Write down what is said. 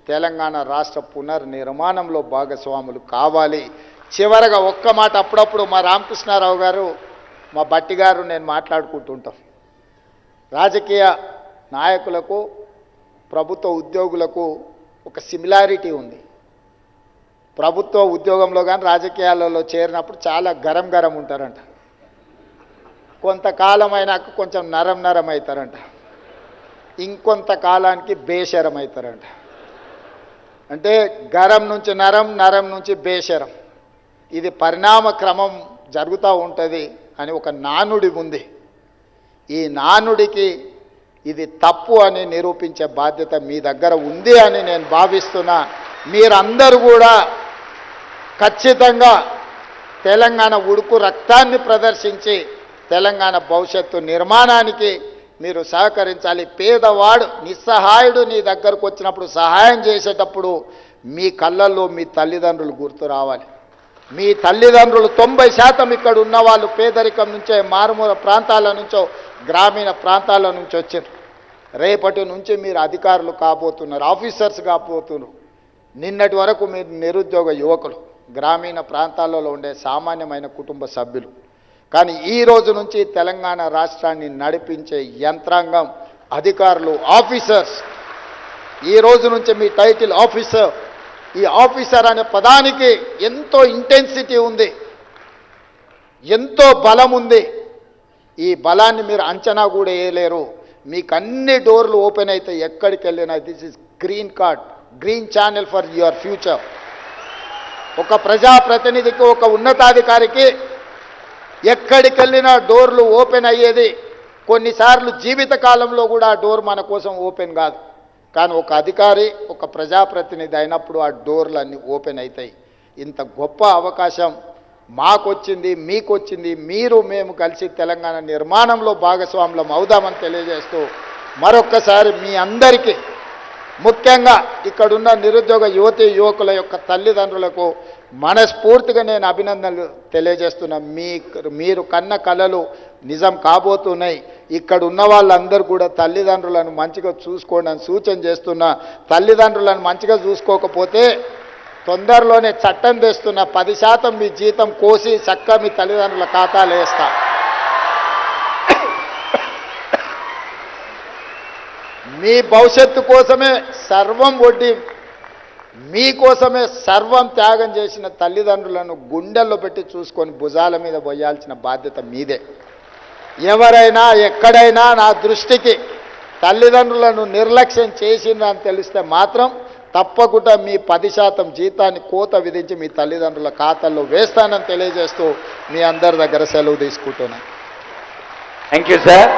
తెలంగాణ రాష్ట్ర పునర్నిర్మాణంలో భాగస్వాములు కావాలి. చివరగా ఒక్క మాట, అప్పుడప్పుడు మా రామకృష్ణారావు గారు మా బట్టి గారు నేను మాట్లాడుకుంటుంటాం. రాజకీయ నాయకులకు ప్రభుత్వ ఉద్యోగులకు ఒక సిమిలారిటీ ఉంది. ప్రభుత్వ ఉద్యోగంలో కానీ రాజకీయాలలో చేరినప్పుడు చాలా గరం ఉంటారంట. కొంతకాలం అయినాక కొంచెం నరం అవుతారంట. ఇంకొంత కాలానికి బేషరం అవుతారంట. అంటే గరం నుంచి నరం నుంచి బేషరం, ఇది పరిణామ క్రమం జరుగుతూ ఉంటుంది అని ఒక నానుడి ఉంది. ఈ నానుడికి ఇది తప్పు అని నిరూపించే బాధ్యత మీ దగ్గర ఉంది అని నేను భావిస్తున్నా. మీరందరూ కూడా ఖచ్చితంగా తెలంగాణ ఉడుకు రక్తాన్ని ప్రదర్శించి తెలంగాణ భవిష్యత్తు నిర్మాణానికి మీరు సహకరించాలి. పేదవాడు నిస్సహాయుడు నీ దగ్గరకు వచ్చినప్పుడు సహాయం చేసేటప్పుడు మీ కళ్ళల్లో మీ తల్లిదండ్రులు గుర్తు రావాలి. మీ తల్లిదండ్రులు 90% ఇక్కడ ఉన్న వాళ్ళు పేదరికం నుంచో, మారుమూల ప్రాంతాల నుంచో, గ్రామీణ ప్రాంతాల నుంచి వచ్చారు. రేపటి నుంచి మీరు అధికారులు కాబోతున్నారు, ఆఫీసర్స్ కాబోతున్నారు. నిన్నటి వరకు మీరు నిరుద్యోగ యువకులు, గ్రామీణ ప్రాంతాలలో ఉండే సామాన్యమైన కుటుంబ సభ్యులు. కానీ ఈ రోజు నుంచి తెలంగాణ రాష్ట్రాన్ని నడిపించే యంత్రాంగం అధికారులు, ఆఫీసర్స్. ఈ రోజు నుంచి మీ టైటిల్ ఆఫీసర్. ఈ ఆఫీసర్ అనే పదానికి ఎంతో ఇంటెన్సిటీ ఉంది, ఎంతో బలం ఉంది. ఈ బలాన్ని మీరు అంచనా కూడా వేయలేరు. మీకు అన్ని డోర్లు ఓపెన్ అయితే ఎక్కడికి వెళ్ళినా this is green card, green channel for your future. ఒక ప్రజాప్రతినిధికి, ఒక ఉన్నతాధికారికి ఎక్కడికి వెళ్ళినా డోర్లు ఓపెన్ అయ్యేది. కొన్నిసార్లు జీవిత కాలంలో కూడా ఆ డోర్ మన కోసం ఓపెన్ కాదు. కానీ ఒక అధికారి, ఒక ప్రజాప్రతినిధి అయినప్పుడు ఆ డోర్లు అన్నీ ఓపెన్ అవుతాయి. ఇంత గొప్ప అవకాశం మాకొచ్చింది, మీకొచ్చింది. మీరు మేము కలిసి తెలంగాణ నిర్మాణంలో భాగస్వాములం అవుదామని తెలియజేస్తూ మరొక్కసారి మీ అందరికీ, ముఖ్యంగా ఇక్కడున్న నిరుద్యోగ యువతీ యువకుల యొక్క తల్లిదండ్రులకు మనస్ఫూర్తిగా నేను అభినందనలు తెలియజేస్తున్నా. మీరు కన్న కలలు నిజం కాబోతున్నాయి. ఇక్కడ ఉన్న వాళ్ళందరూ కూడా తల్లిదండ్రులను మంచిగా చూసుకోండి అని సూచన చేస్తున్నా. తల్లిదండ్రులను మంచిగా చూసుకోకపోతే తొందరలోనే చట్టం తెస్తున్నా, 10% మీ జీతం కోసి చక్కగా మీ తల్లిదండ్రుల ఖాతాలు వేస్తా. మీ భవిష్యత్తు కోసమే సర్వం ఒడ్డి, మీకోసమే సర్వం త్యాగం చేసిన తల్లిదండ్రులను గుండెల్లో పెట్టి చూసుకొని భుజాల మీద పోయాల్సిన బాధ్యత మీదే. ఎవరైనా ఎక్కడైనా నా దృష్టికి తల్లిదండ్రులను నిర్లక్ష్యం చేసిందని తెలిస్తే మాత్రం తప్పకుండా మీ 10% జీతాన్ని కోత విధించి మీ తల్లిదండ్రుల ఖాతాల్లో వేస్తానని తెలియజేస్తూ మీ అందరి దగ్గర సెలవు తీసుకుంటున్నాను. Thank you sir.